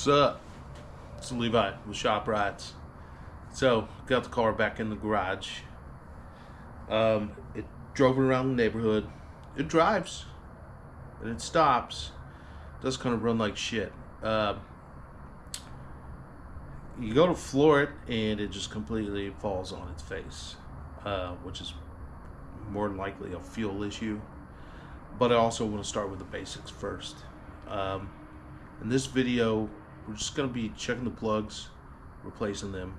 What's up? It's Levi with Shop Rides. So, got the car back in the garage. It drove around the neighborhood. It drives and it stops. It does kind of run like shit. You go to floor it and it just completely falls on its face, which is more than likely a fuel issue. But I also want to start with the basics first. In this video, we're just going to be checking the plugs, replacing them,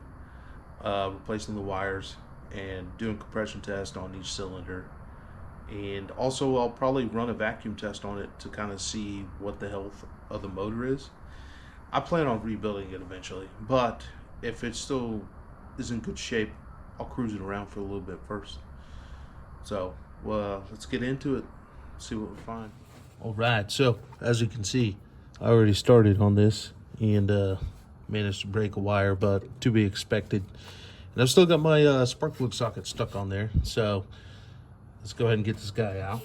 replacing the wires, and doing compression test on each cylinder. And also I'll probably run a vacuum test on it to kind of see what the health of the motor is. I plan on rebuilding it eventually, but if it still is in good shape, I'll cruise it around for a little bit first. So let's get into it, see what we find. All right, so as you can see, I already started on this and managed to break a wire, but to be expected. And I've still got my spark plug socket stuck on there, so let's go ahead and get this guy out.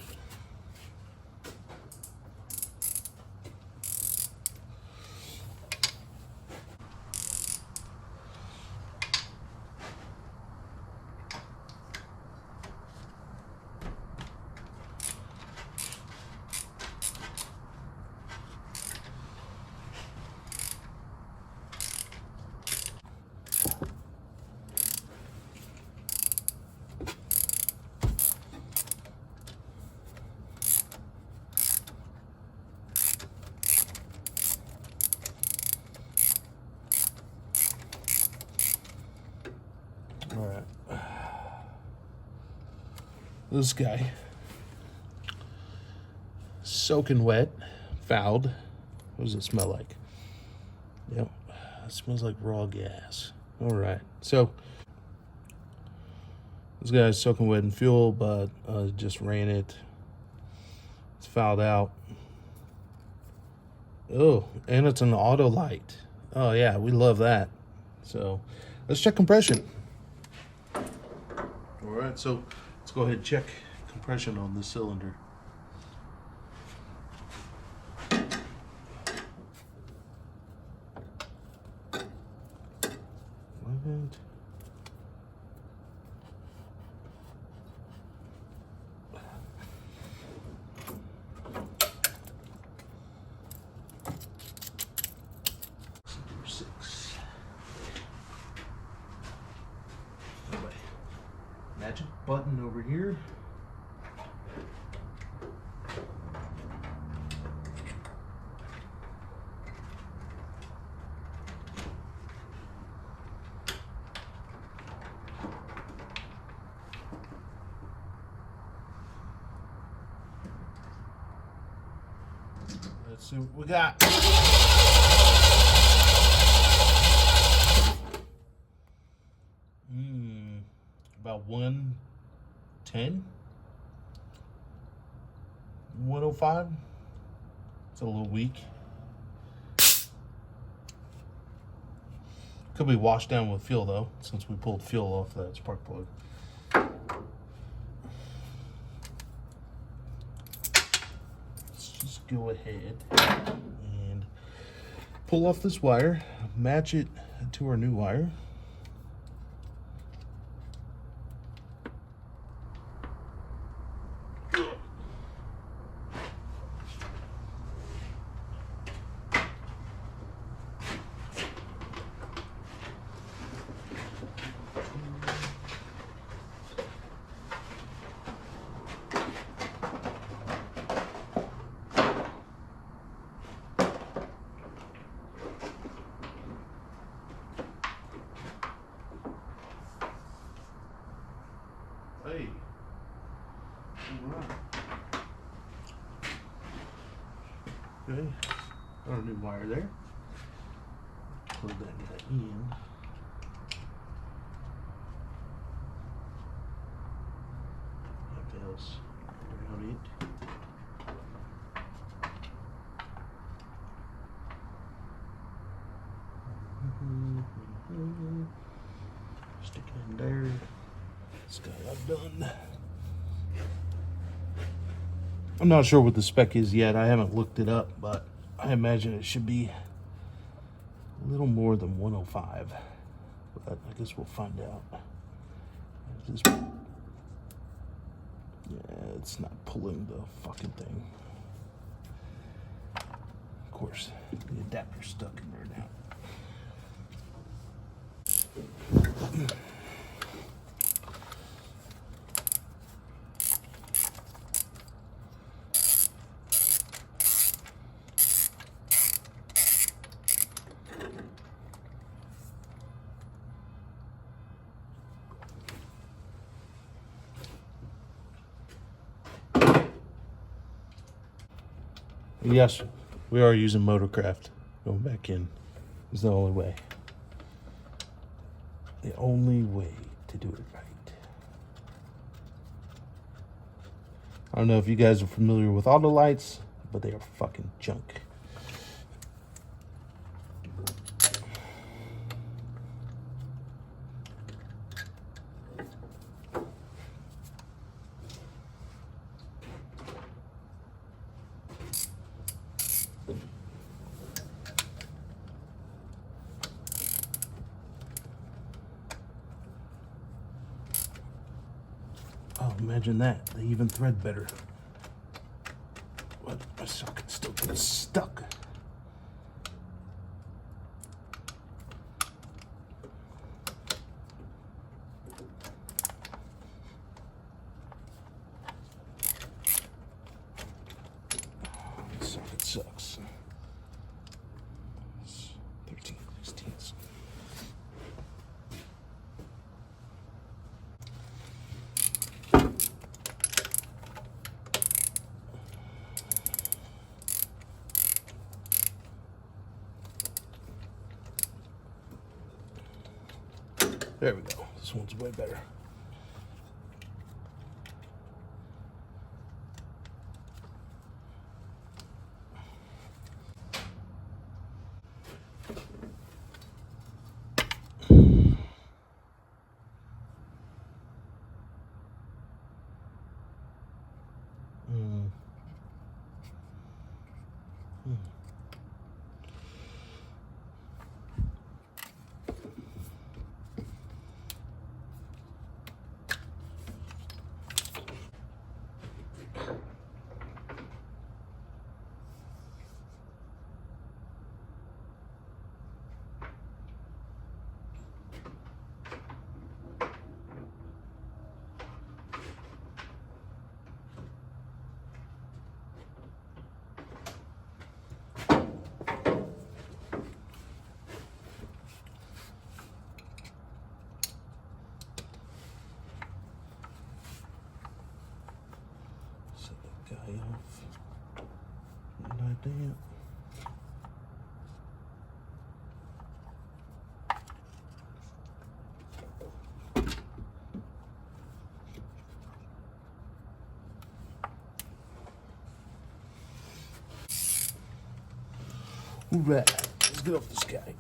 All right. This guy, soaking wet, fouled. What does it smell like? Yep, it smells like raw gas. All right, so this guy's soaking wet in fuel, but just ran it. It's fouled out. Oh, and it's an auto light. Oh yeah, we love that. So let's check compression. All right, so let's go ahead and check compression on this cylinder. Right. Number 6. Anyway, magic button over here. Let's see what we got. About 110, 105. It's a little weak. Could be washed down with fuel though, since we pulled fuel off that spark plug. Let's just go ahead and pull off this wire, match it to our new wire. Hey. All right. Okay. Got our new wire there. Plug that guy in. What else? Around it. Stick it in there. This guy I've done. I'm not sure what the spec is yet. I haven't looked it up, but I imagine it should be a little more than 105, but I guess we'll find out. Just, yeah, it's not pulling the fucking thing. Of course, the adapter's stuck in there now. Yes, we are using Motorcraft. Going back in is the only way. The only way to do it right. I don't know if you guys are familiar with auto lights, but they are fucking junk. Oh, imagine that. They even thread better. But my socket still gets stuck. This socket sucks. It's 13/16. There we go. This one's way better. Guy off. Like that. All right, let's get off this guy.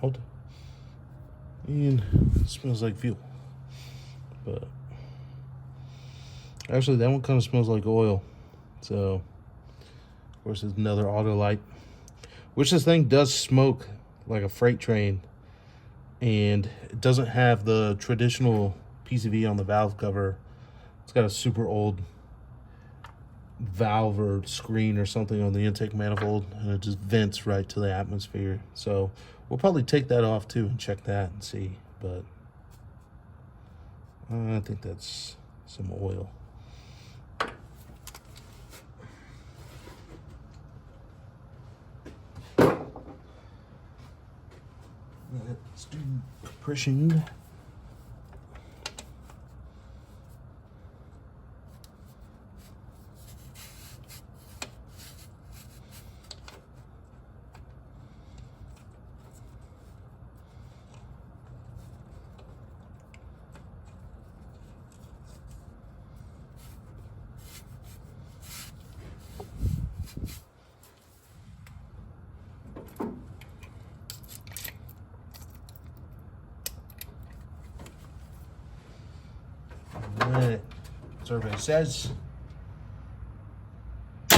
Fouled. And it smells like fuel. But actually that one kind of smells like oil. So of course it's another auto light, which this thing does smoke like a freight train, and it doesn't have the traditional PCV on the valve cover. It's got a super old valve or screen or something on the intake manifold, and it just vents right to the atmosphere. So we'll probably take that off too and check that and see, but I think that's some oil. Let's do compression. Alright, survey says. A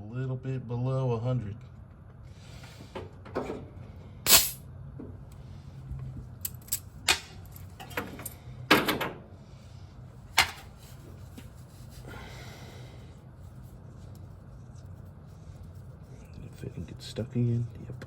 little bit below 100. If it gets stuck again, yep.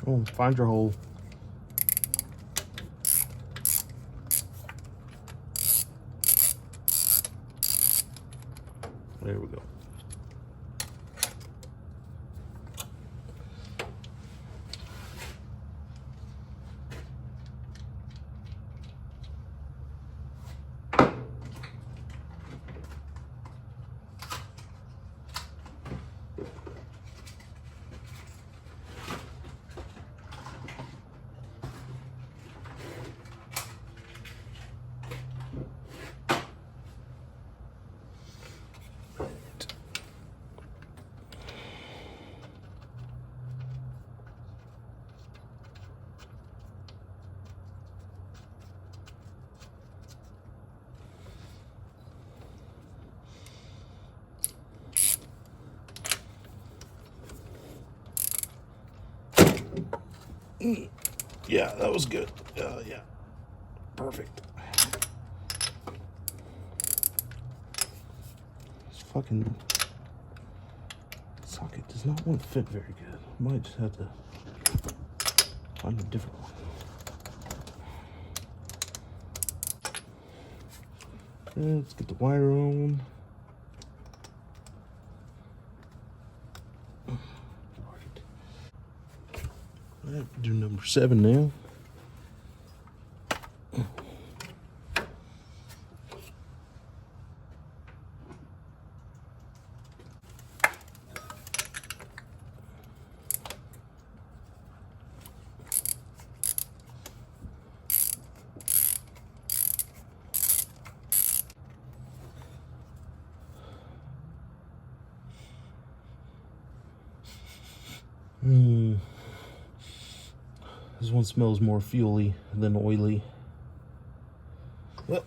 Oh, find your hole. There we go. Yeah, that was good. Yeah, perfect. This fucking socket does not want to fit very good. I might just have to find a different one. Let's get the wire on. Do number 7 now. This one smells more fuely than oily. Well,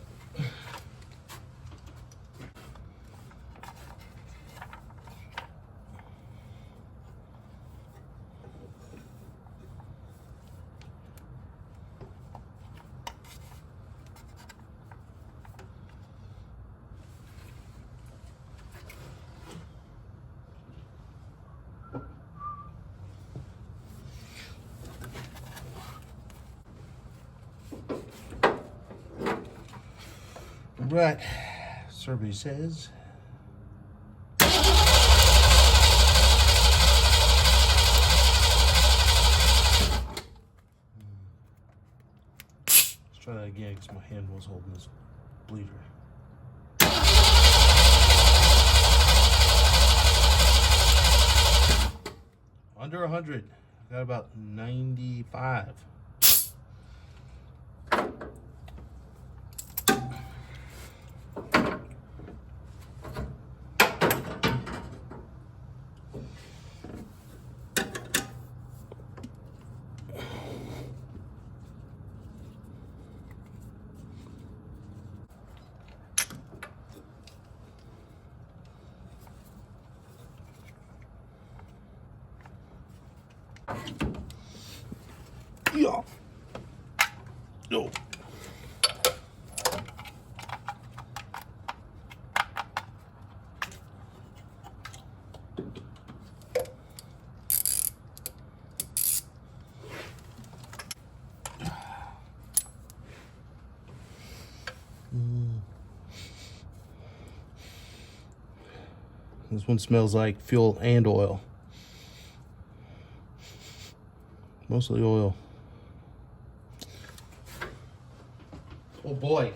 right, survey says. Let's try that again because my hand was holding this bleeder. Under 100. I got about 95. This one smells like fuel and oil. Mostly oil. Oh boy.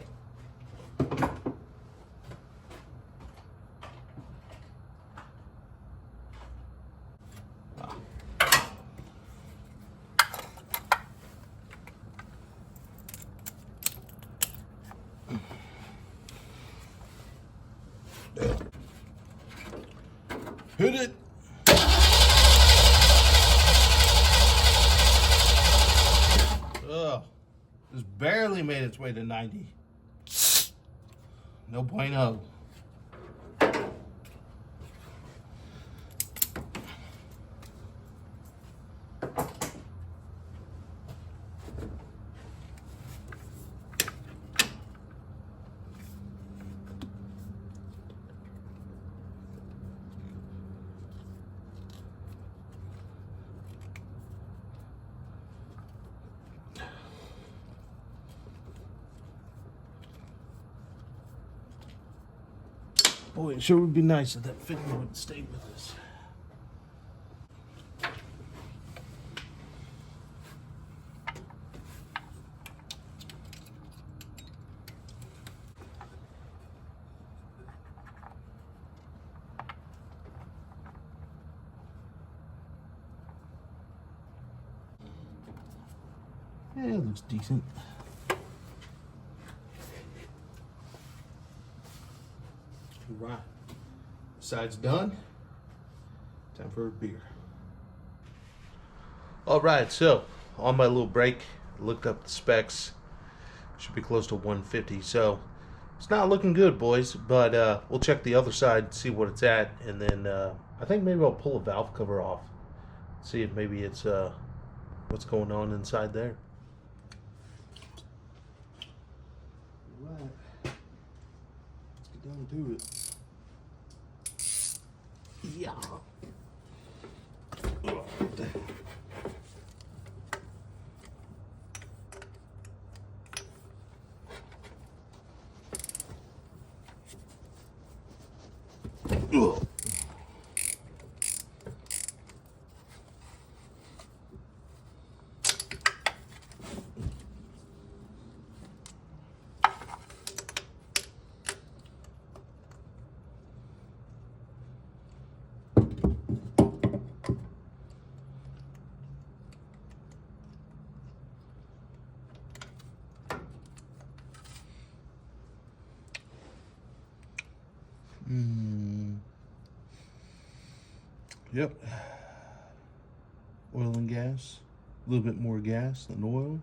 Hit it. Oh, just barely made its way to 90. No bueno. Boy, it sure would be nice if that figure would stay with us. Yeah, it looks decent. Right. Side's done. Time for a beer. All right, so on my little break, looked up the specs. Should be close to 150. So it's not looking good, boys. But we'll check the other side, see what it's at, and then I think maybe I'll pull a valve cover off, see if maybe it's what's going on inside there. All right. Let's get down to it. Yeah. Ugh. Yep. Oil and gas. A little bit more gas than oil.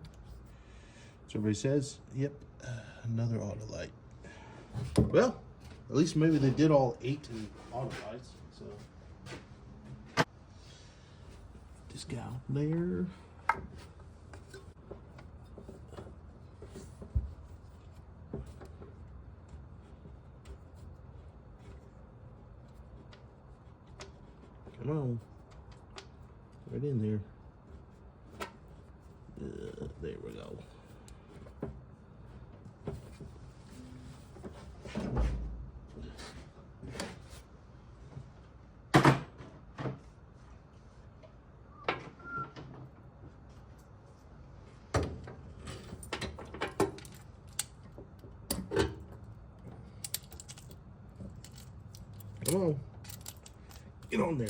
So everybody says, yep, another Autolite. Well, at least maybe they did all 8 Autolites. So this guy out there. Come on. Right in there. There we go. Come on. Get on there.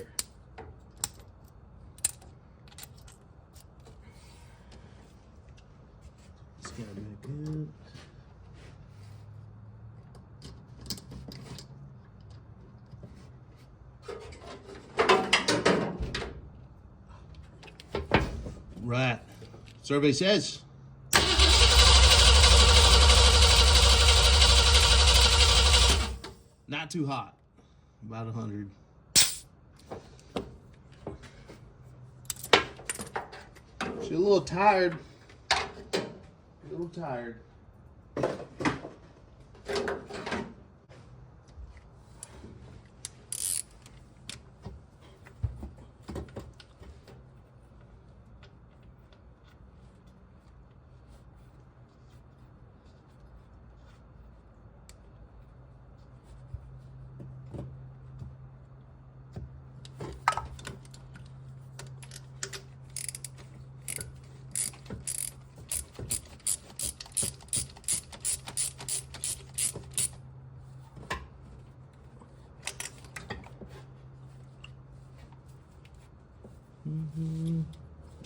This guy back in. Right. Survey says. Not too hot. About 100. She's a little tired. A little tired.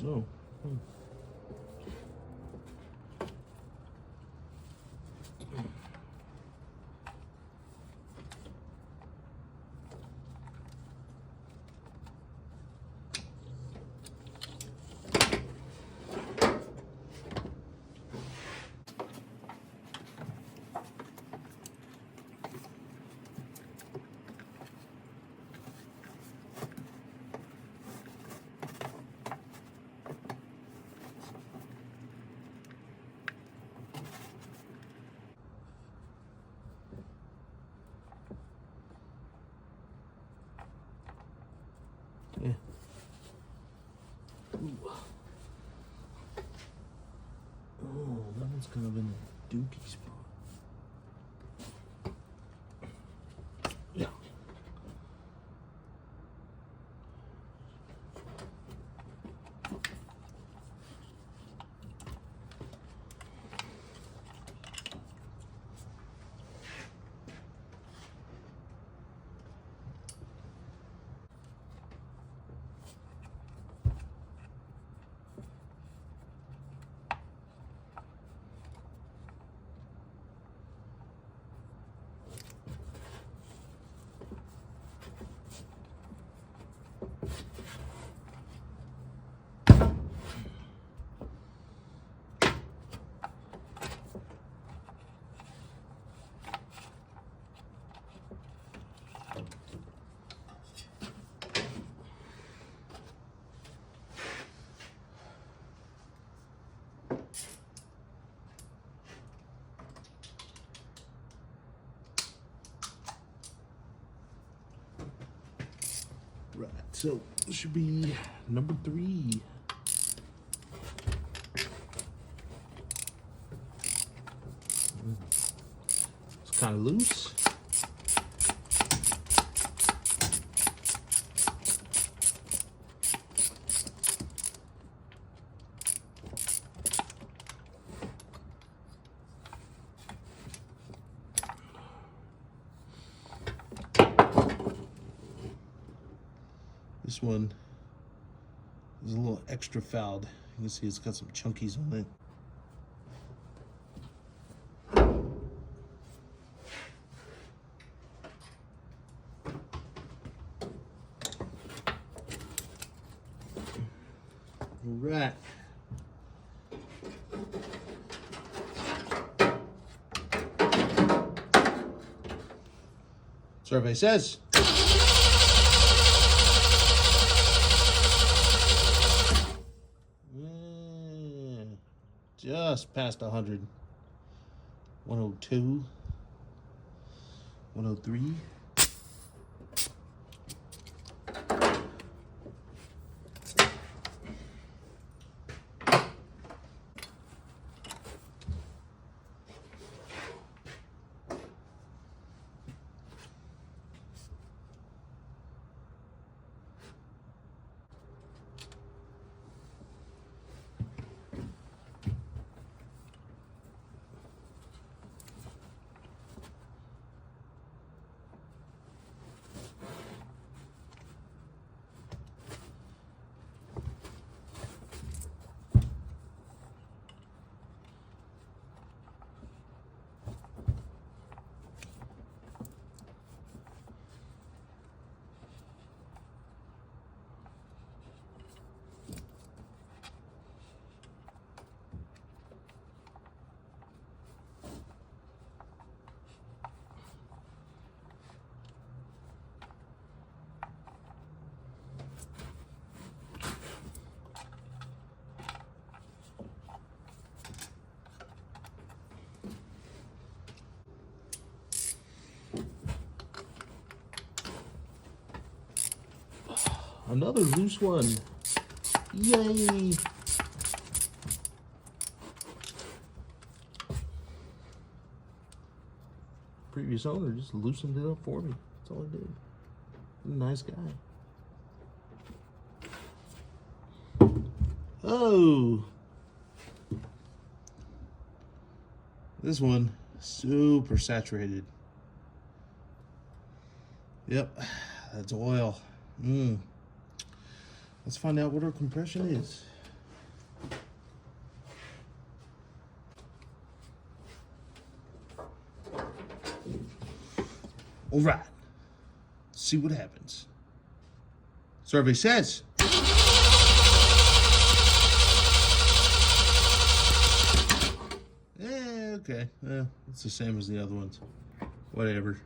Oh. Yeah. Ooh. Oh, that one's kind of in a dookie spot. Yeah. Right, so this should be number 3. It's kind of loose. This one is a little extra fouled. You can see it's got some chunkies on it. All right. Survey says. Just past 100. 102. 103. Another loose one. Yay! Previous owner just loosened it up for me. That's all I did. Nice guy. Oh! This one, super saturated. Yep, that's oil. Let's find out what our compression is. All right. See what happens. Survey says. Okay. It's the same as the other ones. Whatever.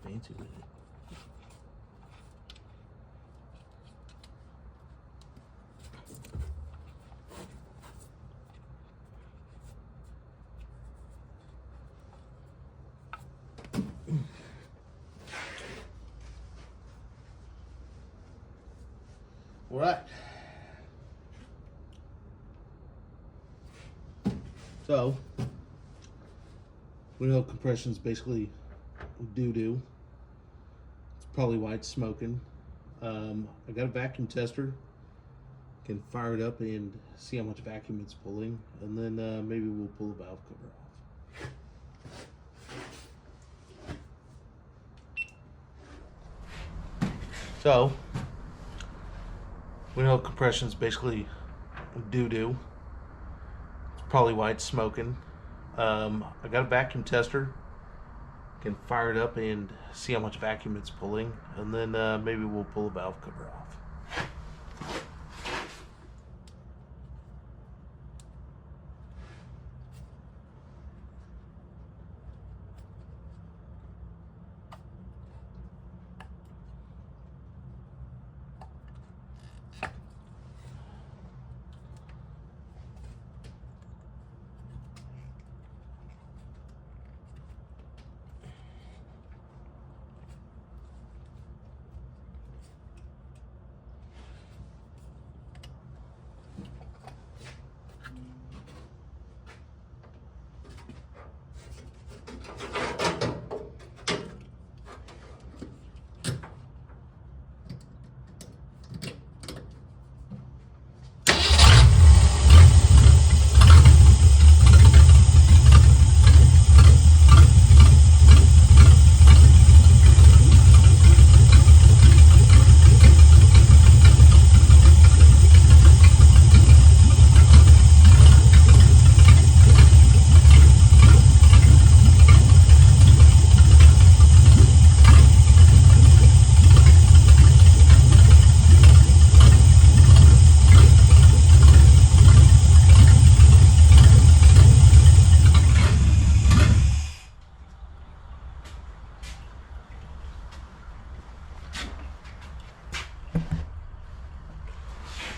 Fancy with it. All right. So, we know compression is basically doo-doo. It's probably why it's smoking. I got a vacuum tester. Can fire it up and see how much vacuum it's pulling, and then maybe we'll pull the valve cover off. So, we know compression is basically doo-doo. It's probably why it's smoking. I got a vacuum tester. Can fire it up and see how much vacuum it's pulling, and then maybe we'll pull the valve cover off.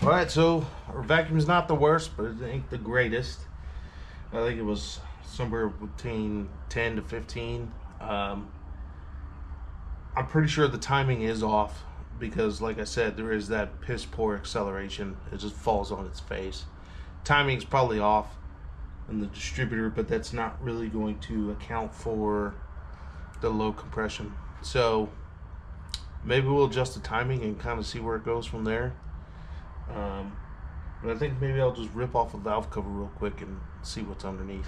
Alright, so our vacuum is not the worst, but it ain't the greatest. I think it was somewhere between 10 to 15. I'm pretty sure the timing is off because, like I said, there is that piss poor acceleration. It just falls on its face. Timing's probably off in the distributor, but that's not really going to account for the low compression. So maybe we'll adjust the timing and kind of see where it goes from there. But I think maybe I'll just rip off a valve cover real quick and see what's underneath.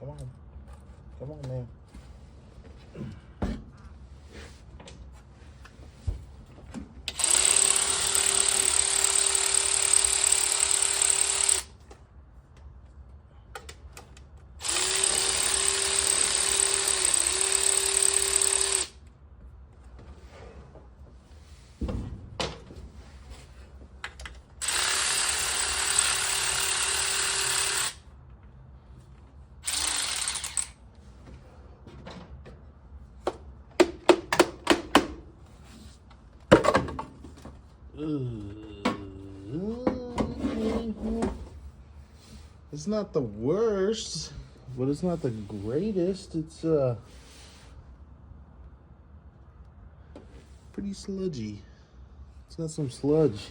Come on. Come on, man. It's not the worst, but it's not the greatest. It's pretty sludgy. It's got some sludge.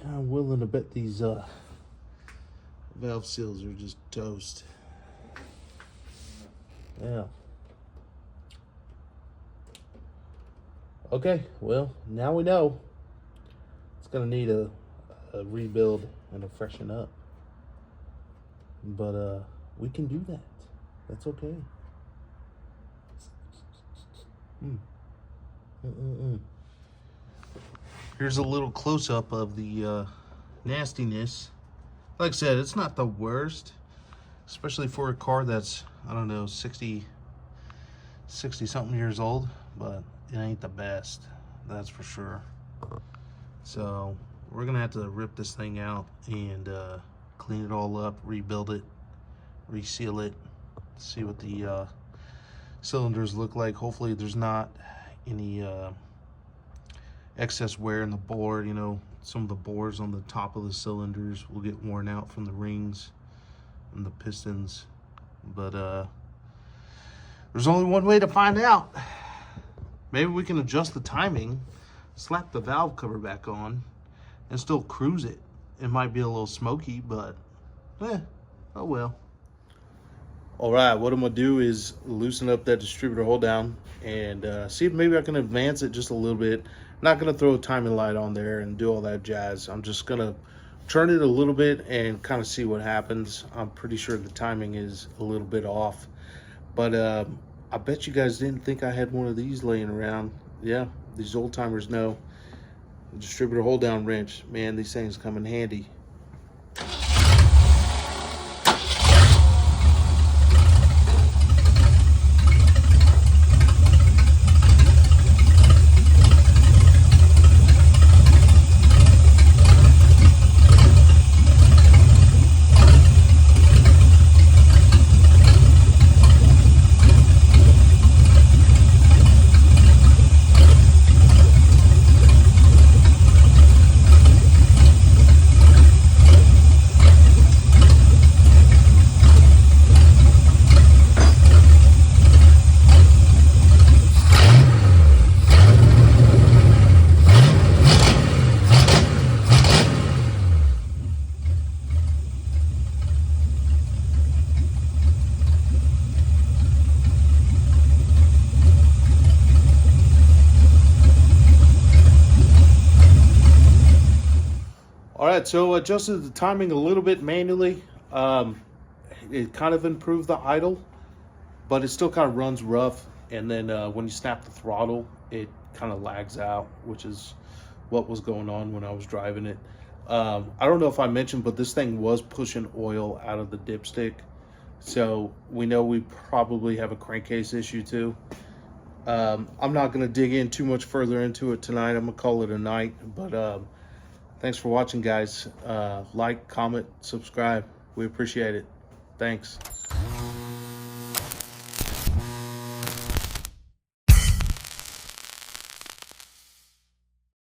Yeah, I'm willing to bet these valve seals are just toast. Yeah. Okay, well, now we know. It's gonna need a rebuild and a freshen up. But we can do that. That's okay. Here's a little close-up of the nastiness. Like I said, it's not the worst, especially for a car that's, I don't know, 60 something years old, but it ain't the best, that's for sure. So we're gonna have to rip this thing out and clean it all up, rebuild it, reseal it, see what the cylinders look like. Hopefully there's not any excess wear in the board. You know, some of the bores on the top of the cylinders will get worn out from the rings and the pistons, but there's only one way to find out. Maybe we can adjust the timing, slap the valve cover back on, and still cruise it. It might be a little smoky, but oh well. All right, what I'm gonna do is loosen up that distributor hold down and see if maybe I can advance it just a little bit. Not gonna throw a timing light on there and do all that jazz. I'm just gonna turn it a little bit and kind of see what happens. I'm pretty sure the timing is a little bit off, but I bet you guys didn't think I had one of these laying around. Yeah, these old timers know. The distributor hold down wrench, man, these things come in handy. All right, so adjusted the timing a little bit manually. It kind of improved the idle, but it still kind of runs rough. And then when you snap the throttle, it kind of lags out, which is what was going on when I was driving it. I don't know if I mentioned, but this thing was pushing oil out of the dipstick. So we know we probably have a crankcase issue too. I'm not going to dig in too much further into it tonight. I'm going to call it a night, but thanks for watching, guys. Like, comment, subscribe. We appreciate it. Thanks.